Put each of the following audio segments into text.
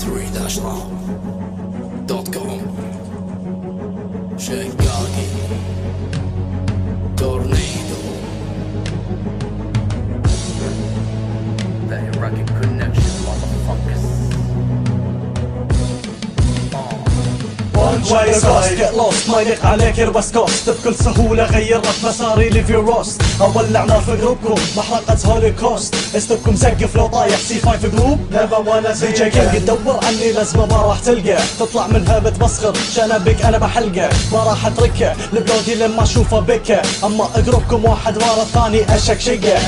3-Raw.com Chicago Tornado The Iraqi Connection motherfuckers. One way across, get lost ما يليق عليك يربس كوست. بكل سهولة غيرت مساري ليفي روست. اولع نار في قلوبكم محرقة هوليكوست. اسلوبكم زقف لو طايح سي 5 جروب نيفر وانا دي جي كينج. تدور عني لازمة ما راح تلقى، تطلع منها بتمسخر شنبك انا بحلقه. ما راح اتركه لبلودي لما اشوفه بكه. اما اقربكم واحد ورا الثاني اشكشقه.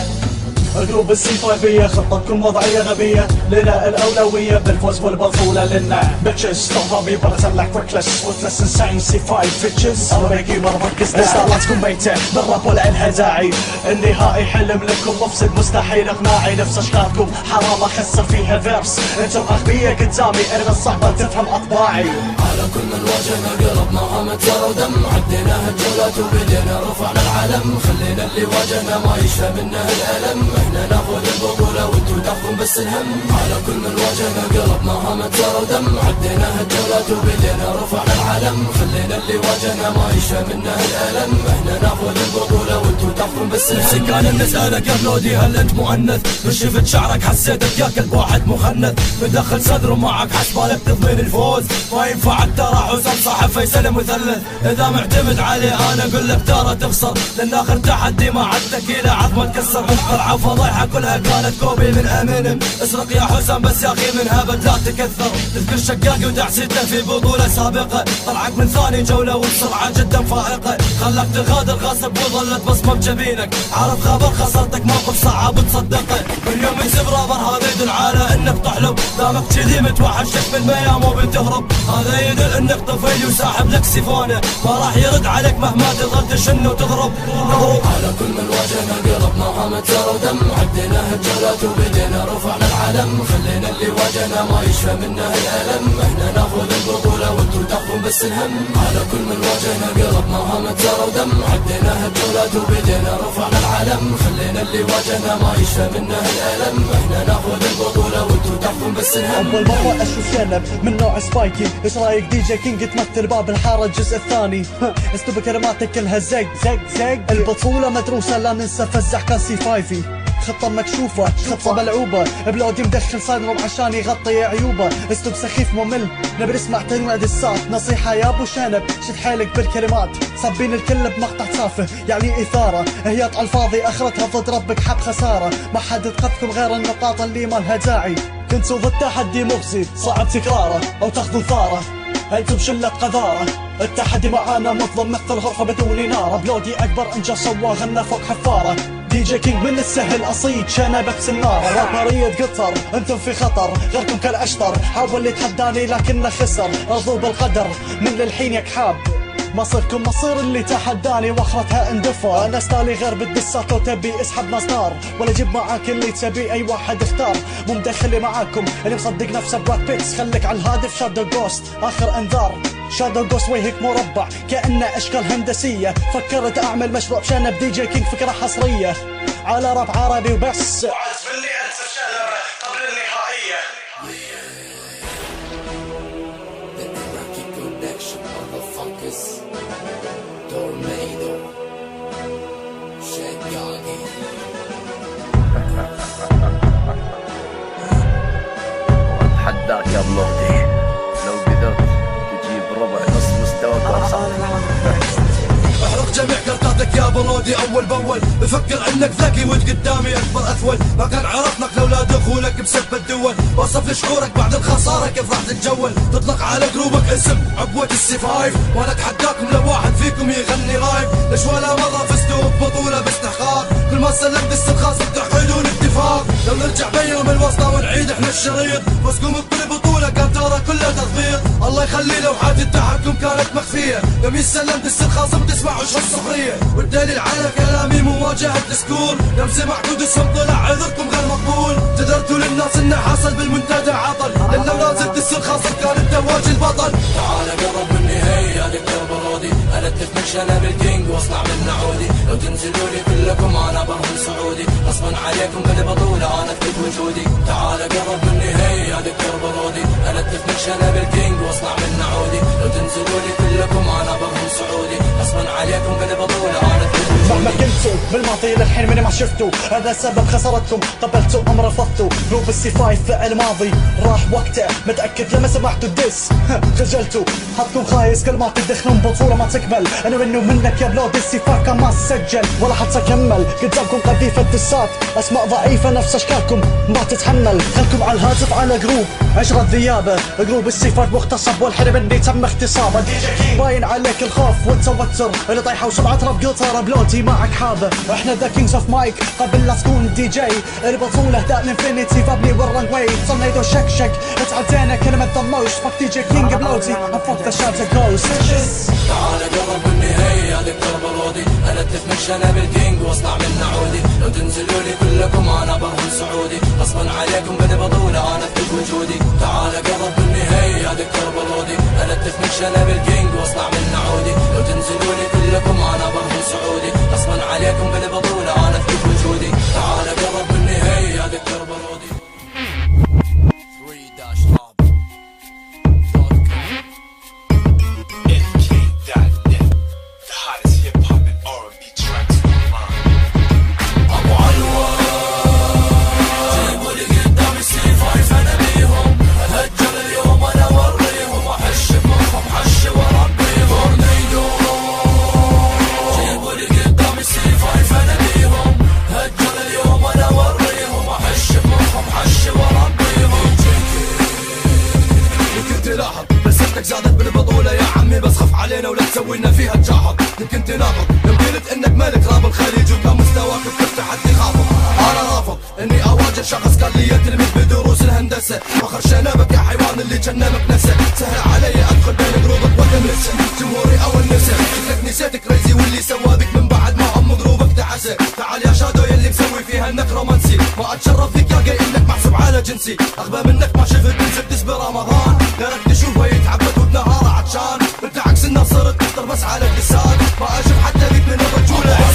قلوب السي 5 خطتكم وضعية غبية، لنا الأولوية بالفوز والبطولة لنا. Bitches stop on me but I like reckless worthless insane C5 bitches. I'll make you motherfuckers now. استعلاجكم ميتة بالراب ولا إلها داعي. النهائي حلم لكم مفسد مستحيل إقناعي. نفس أشكالكم حرام أخسر فيها فيرس. انتم أغبياء قدامي أنا من صعبة تفهم أطباعي. على كل من واجهنا قلب نهامة جرى ودم. عدينا هالجولات وبدينا رفعنا العلم. خلينا اللي واجهنا ما يشفى منه الألم. احنا ناخذ البطولة وانتو تاخذون بس الهم. على كل من واجهنا قلب نهامة جرى ودم. عدينا هالجولات وبدينا رفعنا العلم. خلينا اللي واجهنا ما يشفى منه الألم. احنا ناخذ البطولة وانتو تاخذون بس الهم. سكان نسألك يا بلودي هل انت مؤنث؟ من شفت شعرك حسيتك يا كلب واحد مخنث. مدخل صدره معك حسبالك تضمين الفوز. ما ينفع ترى حسام صاحب فيصل مثلث. اذا معتمد عليه انا اقول لك ترى تخسر. لان اخر تحدي ما عندك الى عظمه تكسر. طلعه فضيحه كلها كانت كوبي من امينيم. اسرق يا حسام بس يا اخي من هبد لا تكثر. تذكر شقاقي ودعسيته في بطوله سابقه. طلعك من ثاني جوله والسرعه جدا فائقه. خلاك تغادر غصب وظلت بصمه بجبينك. عارف خبر خسرتك موقف صعب تصدقه. من يوم يكسب رابر هذا يدل على انك تحلم. دامك كذي متوحشك من ميام وبتهرب. هذا يدل انك طفيلي وساحب لك سيفونه. ما راح يرد عليك مهما تضغط تشن وتضرب. على كل من واجهنا قلب نهامة جرى ودم. عدينا هالجولات وبدينا رفعنا العلم. خلينا اللي واجهنا ما يشفى منه الألم. احنا ناخذ البطولة وانتو تاخذون بس الهم. على كل من واجهنا قلب نهامة جرى ودم. عدينا هالجولات وبدينا رفعنا العلم. خلينا اللي واجهنا ما يشفى منه الألم. احنا ناخذ البطولة وانتو تاخذون بس الهم. أول مرة أشوف شنب من نوع سبايكي. ايش رايك دي جي كينج تمثل باب الحارة الجزء الثاني؟ اسلوب كلماتك كلها زق زق زق. البطولة مدروسة لا ننسى فزع كان سي 5. خطة مكشوفة خطة ملعوبة. بلودي مدخل صدره عشان يغطي عيوبه. اسلوب سخيف ممل نبي نسمع تنوع دسات. نصيحة يا ابو شنب شد حيلك بالكلمات. صابين الكل بمقطع تافه يعني اثارة. هياط على الفاضي اخرتها ضد ربك حب خسارة. ما حد يثقفكم غير النقاط اللي ما لها داعي. كنتوا ضد تحدي مغزي صعب تكراره او تاخذوا ثاره. انتم شلة قذارة. التحدي معانا مظلم مثل غرفة بدون نار. بلودي اكبر انجاز سوا غنى فوق حفارة. دي جي كينج من السهل اصيد شنبك سنار. رابرية قطر انتم في خطر غيركم كالاشطر. حاول يتحداني لكنه خسر. ارضوا بالقدر من للحين يكحاب. مصيركم مصير اللي تحداني واخرتها اندفى. انا ستالي غير بالدسات لو تبي اسحب ناس نار. ولا جيب معاك اللي تبي اي واحد اختار. مو مدخلي معاكم اللي مصدق نفسه براد بيتس. خليك على الهادف شادو جوست اخر انذار. شادو جوست وجهك مربع كأنه اشكال هندسية. فكرت اعمل مشروع بشنب دي جي كينج فكرة حصرية على راب عربي وبس. وعز باللي انسى شنبه قبل النهائية. The Iraqi Connection motherfuckers. Tornado Chicago. اتحداك يا بلودي لو قدرت تجيب ربع نص مستواك وارصع. احرق جميع كرتاتك يا بلودي اول باول. بفكر انك ذكي وانت قدامي اكبر اثول. ما كان عرفناك لولا دخولك بسب الدول. وصف لي شعورك بعد الخساره كيف راح تتجول. تطلق على جروبك اسم عبوة السي 5. وانا اتحداكم لو واحد فيكم يغني لايف. ليش ولا مره فزتوا ببطوله باستحقاق؟ كل ما سلمت السلخاص بتحقدون اتفاق. لو نرجع بيوم الوسطى ونعيد احنا الشريط. فوزكم بكل بطوله كان ترى كلها تطبيق. الله يخلي لوحات التحكم كانت مخفيه. يوم يسلمت السلخاص بتسمع وش الصخريه. والدليل على كلامي مواجهه السكور. يوم سمعت ودسم طلع عذركم غير مقبول. جدرتوا للناس انه حصل بالمنتدى عطل. لان لو لازلت السلخاص كان الدواج البطل. تعال قرب مني هي يا دكتور برودي. التف من شنب الكينج واصنع من عودي. لو تنزلوا لي كل كلكم انا برهن سعودي غصبا عليكم بالبطولة انا اثبت وجودي تعال قرب مني هي يا دكتور برودي انا اتفق شنب الكينج واصنع من نعودي لو تنزلوا لي كلكم انا برهن سعودي غصبا عليكم بالبطولة انا اثبت وجودي مهما كنتوا بالماضي للحين من ما شفتوا هذا سبب خسارتكم قبلتوا ام رفضتوا جروب السي 5 فعل ماضي راح وقته متاكد لما سمعتوا الدس خجلتوا حطكم خايس كل ما تدخلون بطوله ما تكمل انا منه منك يا بلود السي 5 كان ما سجل ولا حتى كمل قدامكم قذيفه دسات اسماء ضعيفه نفس اشكالكم ما تتحمل خلكم على الهاتف على جروب عشرة ذيابه جروب السي 5 مغتصب والحين مني تم اغتصابه باين عليك الخوف والتوتر اللي طايحه وسمعه راب قطر بلودي معك حابه احنا ذا كينجز اوف مايك قبل لا تكون دي جي البطوله دا الانفينيتي فابلي والرن واي صنيدو شك اتعدينا كلمه ذا موست فك دي جي كينج بلودي افوك ذا شات جوز تعال قرب مني هي يا دكتور برودي انا اتفق شنب الكينج واصنع من نعودي لو تنزلوا لي كلكم انا برهن سعودي غصبا عليكم بالبطوله انا اثبت وجودي تعال قرب مني هي يا دكتور برودي انا اتفق شنب الكينج واصنع من نعودي لو تنزلوا لي كلكم انا برهن سعودي غصبا عليكم بالبطوله انا اثبت وجودي تعال قرب مني هي يا دكتور برودي زادت بالبطولة يا عمي بس خف علينا ولا تسوينا فيها تجاهط يمكن تناقض يوم قلت انك ملك راب الخليج وكان مستواك بكل تحدي خافض انا رافض اني اواجه شخص قال لي تلميذ بدروس الهندسة فخر شنبك يا حيوان اللي جنبك نسى سهل علي ادخل بين قلوبك وتمسه جمهوري او النساء شكلك نسيت كريزي واللي سوابك من بعد ما ام ضروبك دعسه تعال يا شادو يلي مسوي فيها انك رومانسي ما اتشرف فيك يا جاي انك محسوب على جنسي اغبى منك ما شفت بنت برمضان غيرك تشوفه يتعبد وبنهاره عطشان انت عكس الناس صرت تفطر بس على اللسان ما اشوف حتى بيك من الرجوله